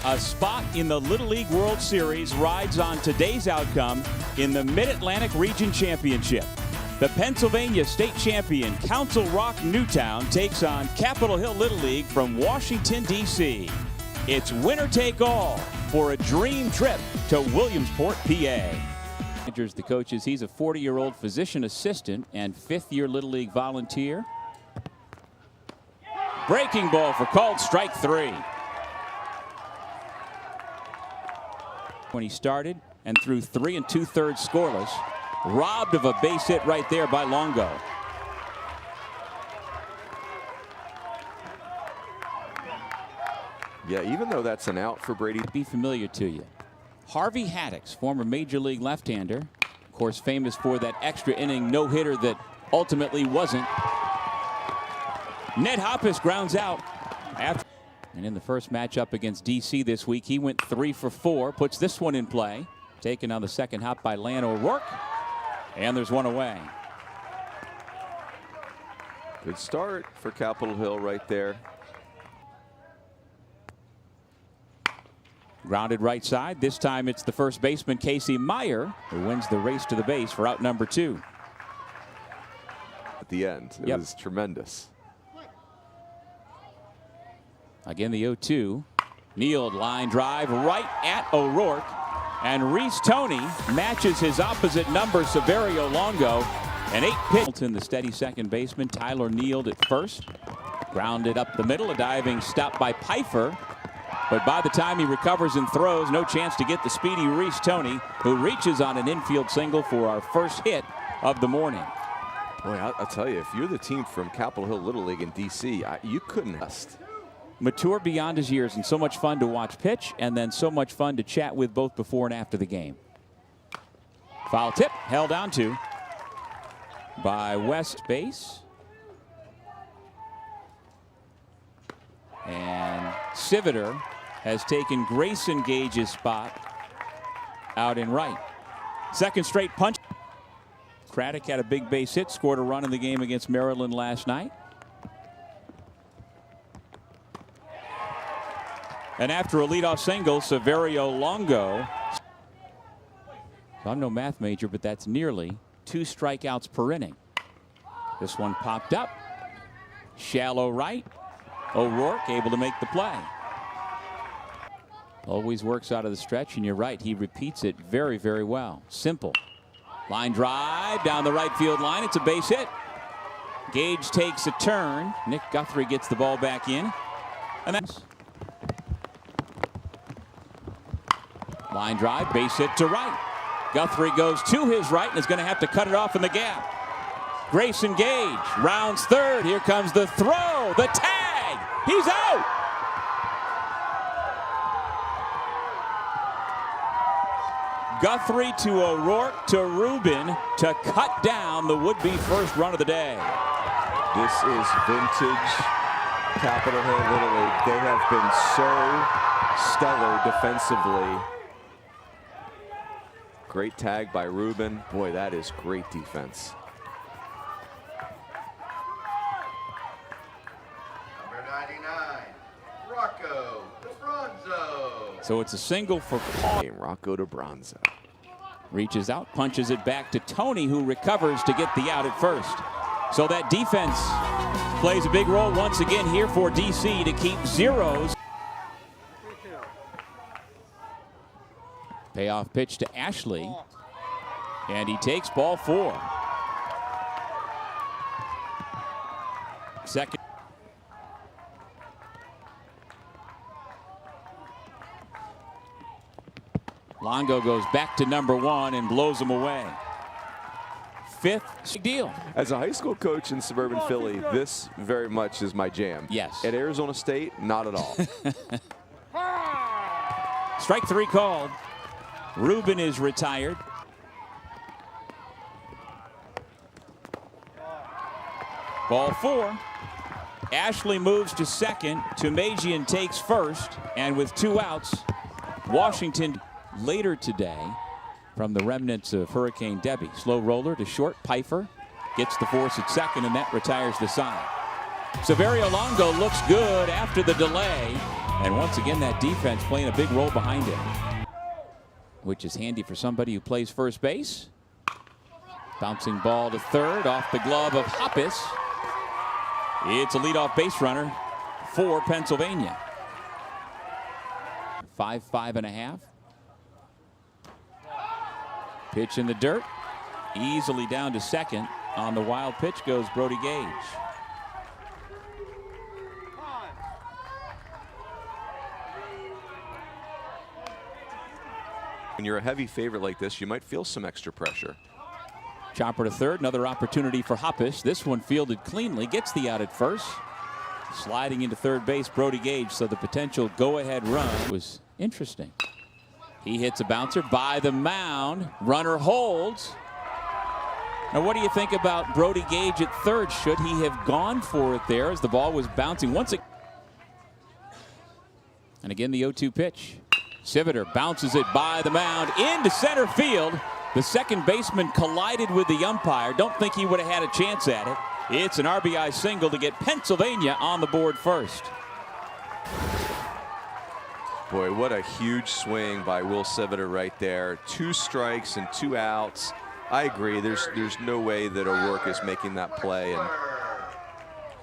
A spot in the Little League World Series rides on today's outcome in the Mid-Atlantic Region Championship. The Pennsylvania state champion Council Rock Newtown takes on Capitol Hill Little League from Washington, D.C. It's winner take all for a dream trip to Williamsport, PA. The coaches, he's a 40-year-old physician assistant and fifth-year Little League volunteer. Breaking ball for called strike 3. When he started and threw 3 2/3 scoreless, robbed of a base hit right there by Longo. Yeah, even though that's an out for Brady. Be familiar to you. Harvey Haddix, former Major League left-hander, of course famous for that extra inning no-hitter that ultimately wasn't. Ned Hoppus grounds out after. And in the first matchup against D.C. this week, he went 3 for 4, puts this one in play. Taken on the second hop by Lan O'Rourke. And there's one away. Good start for Capitol Hill right there. Grounded right side. This time it's the first baseman, Casey Meyer, who wins the race to the base for out number 2. At the end, it was tremendous. Again, the 0-2. Kneeled line drive right at O'Rourke. And Reese Toney matches his opposite number, Severio Longo. An 8-pitch. In the steady second baseman, Tyler Kneeled at first. Grounded up the middle, a diving stop by Pfeiffer. But by the time he recovers and throws, no chance to get the speedy Reese Toney, who reaches on an infield single for our first hit of the morning. Boy, I'll tell you, if you're the team from Capitol Hill Little League in D.C., you couldn't. Mature beyond his years and so much fun to watch pitch, and then so much fun to chat with both before and after the game. Foul tip held on to by West base. And Civiter has taken Grayson Gage's spot out in right. Second straight punch. Craddock had a big base hit, scored a run in the game against Maryland last night. And after a leadoff single, Severio Longo. So I'm no math major, but that's nearly 2 strikeouts per inning. This one popped up. Shallow right. O'Rourke able to make the play. Always works out of the stretch, and you're right, he repeats it very, very well. Simple. Line drive down the right field line. It's a base hit. Gage takes a turn. Nick Guthrie gets the ball back in. And that's line drive, base hit to right. Guthrie goes to his right and is going to have to cut it off in the gap. Grayson Gage rounds third. Here comes the throw, the tag. He's out. Guthrie to O'Rourke to Rubin to cut down the would-be first run of the day. This is vintage Capitol Hill Little League. They have been so stellar defensively. Great tag by Rubin. Boy, that is great defense. Number 99, Rocco DeBronzo. So it's a single for Paul. Rocco DeBronzo. Reaches out, punches it back to Toney, who recovers to get the out at first. So that defense plays a big role once again here for DC to keep zeros. Payoff pitch to Ashley, and he takes ball 4. Second. Longo goes back to number 1 and blows him away. 5th deal. As a high school coach in suburban Philly, this very much is my jam. Yes. At Arizona State, not at all. Strike 3 called. Rubin is retired. Ball 4. Ashley moves to second. Tumajian takes first. And with 2 outs, Washington later today from the remnants of Hurricane Debbie. Slow roller to short. Pfeiffer gets the force at second, and that retires the side. Severio Longo looks good after the delay. And once again, that defense playing a big role behind him, which is handy for somebody who plays first base. Bouncing ball to third off the glove of Hoppus. It's a leadoff base runner for Pennsylvania. 5.5. Pitch in the dirt. Easily down to second. On the wild pitch goes Brody Gage. When you're a heavy favorite like this, you might feel some extra pressure. Chopper to third. Another opportunity for Hoppus. This one fielded cleanly. Gets the out at first. Sliding into third base, Brody Gage. So the potential go-ahead run was interesting. He hits a bouncer by the mound. Runner holds. Now, what do you think about Brody Gage at third? Should he have gone for it there as the ball was bouncing once again? And again, the 0-2 pitch. Siviter bounces it by the mound into center field. The second baseman collided with the umpire. Don't think he would have had a chance at it. It's an RBI single to get Pennsylvania on the board first. Boy, what a huge swing by Will Siviter right there. 2 strikes and 2 outs. I agree. There's no way that O'Rourke is making that play, and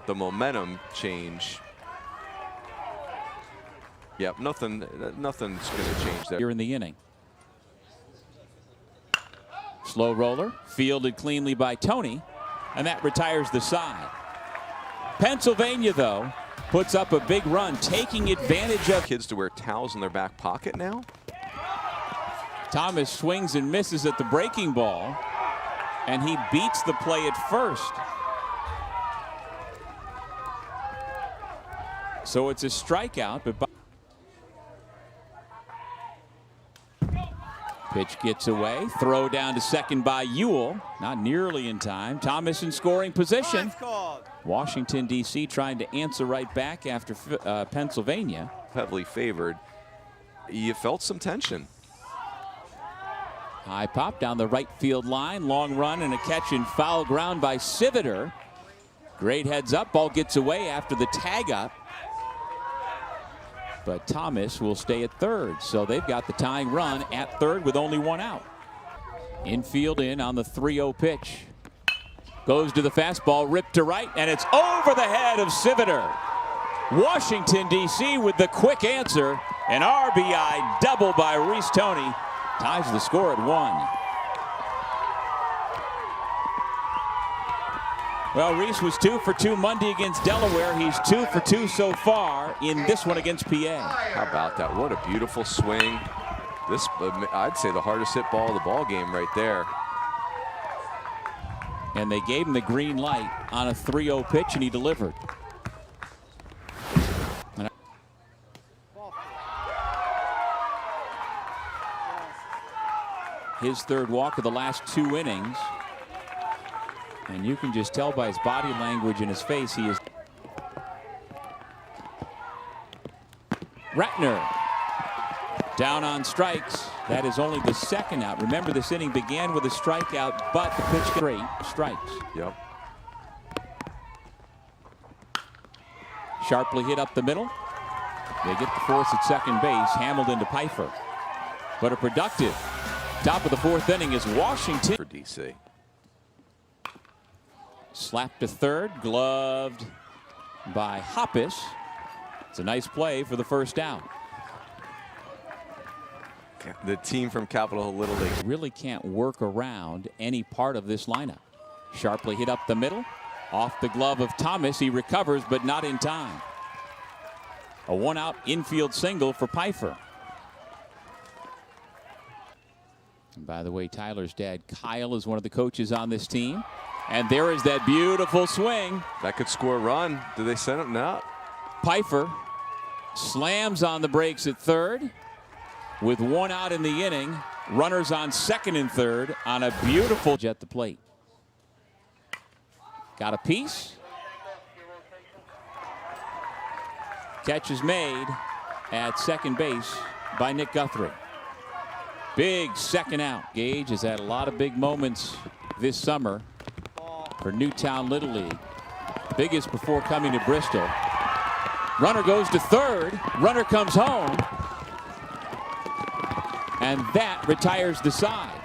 the momentum change. Yep, nothing's going to change there. Here in the inning. Slow roller, fielded cleanly by Tony, and that retires the side. Pennsylvania, though, puts up a big run, taking advantage of Kids to wear towels in their back pocket now. Thomas swings and misses at the breaking ball, and he beats the play at first. So it's a strikeout, but pitch gets away. Throw down to second by Ewell. Not nearly in time. Thomas in scoring position. Washington, D.C. trying to answer right back after Pennsylvania. Heavily favored. You felt some tension. High pop down the right field line. Long run and a catch in foul ground by Siviter. Great heads up. Ball gets away after the tag up. But Thomas will stay at third. So they've got the tying run at third with only 1 out. Infield in on the 3-0 pitch. Goes to the fastball, ripped to right, and it's over the head of Siviter. Washington, D.C. with the quick answer. An RBI double by Reese Tony ties the score at 1. Well, Reese was 2 for 2 Monday against Delaware. He's 2 for 2 so far in this one against PA. How about that? What a beautiful swing. This, I'd say, the hardest hit ball of the ball game right there. And they gave him the green light on a 3-0 pitch, and he delivered. His third walk of the last 2 innings. And you can just tell by his body language and his face he is. Ratner down on strikes. That is only the second out. Remember, this inning began with a strikeout, but the pitch straight strikes. Yep. Sharply hit up the middle. They get the force at second base. Hamilton to Pfeiffer. But a productive top of the 4th inning is Washington. For DC. Slapped to third, gloved by Hoppus. It's a nice play for the first out. The team from Capitol Hill Little League Really can't work around any part of this lineup. Sharply hit up the middle. Off the glove of Thomas. He recovers, but not in time. A 1-out infield single for Pfeiffer. And by the way, Tyler's dad, Kyle, is one of the coaches on this team. And there is that beautiful swing. that could score a run. Do they send it? No. Pfeiffer slams on the brakes at third. With 1 out in the inning, runners on second and third on a beautiful at the plate. Got a piece. Catch is made at second base by Nick Guthrie. Big second out. Gage has had a lot of big moments this summer for Newtown Little League. Biggest before coming to Bristol. Runner goes to third. Runner comes home. And that retires the side.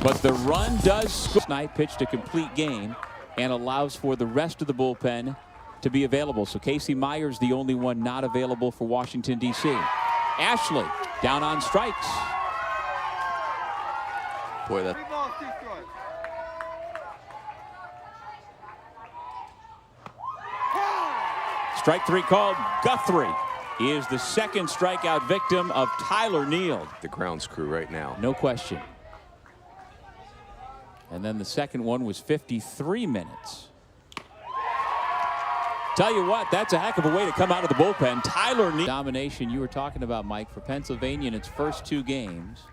But the run does score. Knight pitched a complete game and allows for the rest of the bullpen to be available. So Casey Myers, the only one not available for Washington, D.C. Ashley down on strikes. Boy, that. Strike three called. Guthrie is the second strikeout victim of Tyler Neal. The grounds crew right now. No question. And then the second one was 53 minutes. Tell you what, that's a heck of a way to come out of the bullpen. Tyler Neal. Domination you were talking about, Mike, for Pennsylvania in its first 2 games.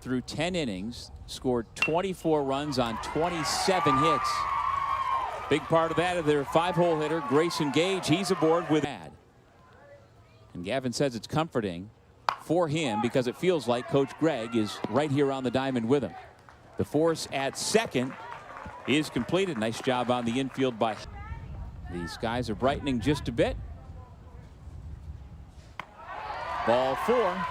Through 10 innings, scored 24 runs on 27 hits. Big part of that is their 5-hole hitter, Grayson Gage. He's aboard with ad. And Gavin says it's comforting for him because it feels like Coach Greg is right here on the diamond with him. The force at second is completed. Nice job on the infield by. The skies are brightening just a bit. Ball 4.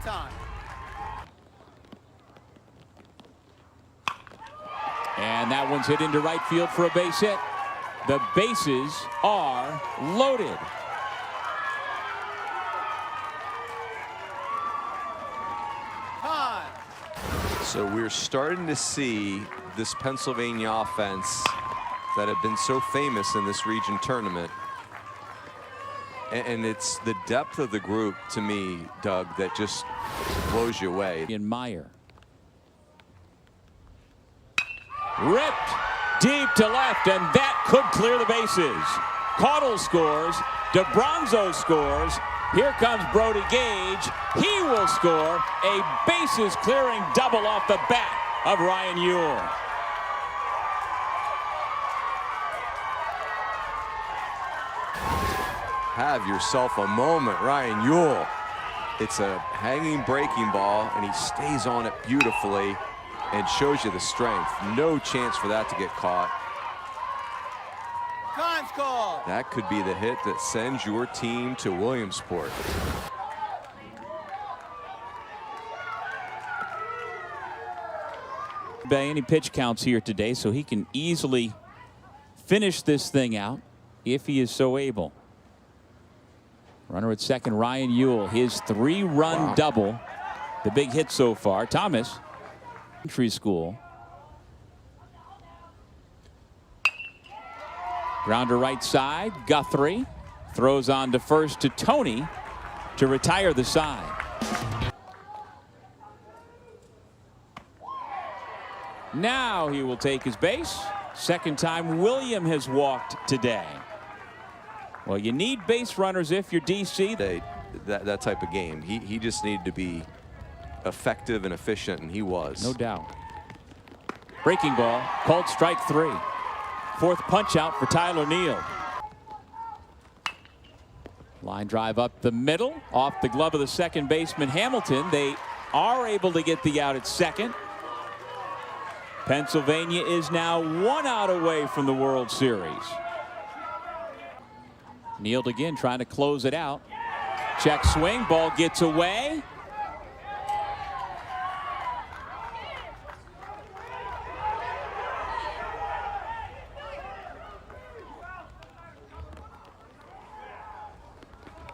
Time. And that one's hit into right field for a base hit. The bases are loaded. Time. So we're starting to see this Pennsylvania offense that have been so famous in this region tournament. And it's the depth of the group, to me, Doug, that just blows you away. In Meyer. Ripped deep to left, and that could clear the bases. Caudle scores. DeBronzo scores. Here comes Brody Gage. He will score a bases-clearing double off the bat of Ryan Ewell. Have yourself a moment, Ryan Ewell. It's a hanging breaking ball, and he stays on it beautifully and shows you the strength. No chance for that to get caught. Time's called. That could be the hit that sends your team to Williamsport. By any pitch counts here today, so he can easily finish this thing out if he is so able. Runner at second, Ryan Ewell, his 3-run double, the big hit so far. Thomas, country school. Grounder right side. Guthrie throws on to first to Tony to retire the side. Now he will take his base. Second time William has walked today. Well, you need base runners if you're DC. That type of game. He just needed to be effective and efficient, and he was. No doubt. Breaking ball, called strike 3. 4th punch out for Tyler Neal. Line drive up the middle, off the glove of the second baseman Hamilton. They are able to get the out at second. Pennsylvania is now 1 out away from the World Series. Neal again trying to close it out. Check swing, ball gets away.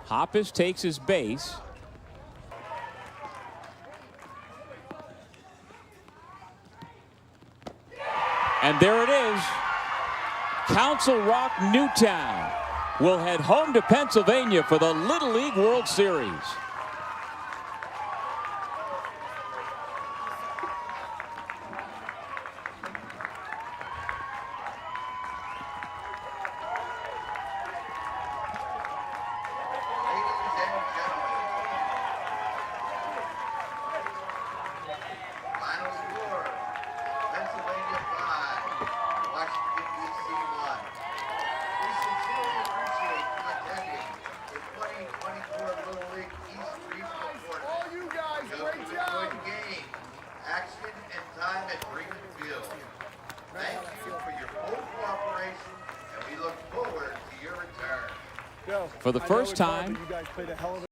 Hoppus takes his base. And there it is. Council Rock, Newtown will head home to Pennsylvania for the Little League World Series. Final score, Pennsylvania 5, Washington, D.C. 1. We sincerely appreciate you attending the 2024 Little League East For the first time,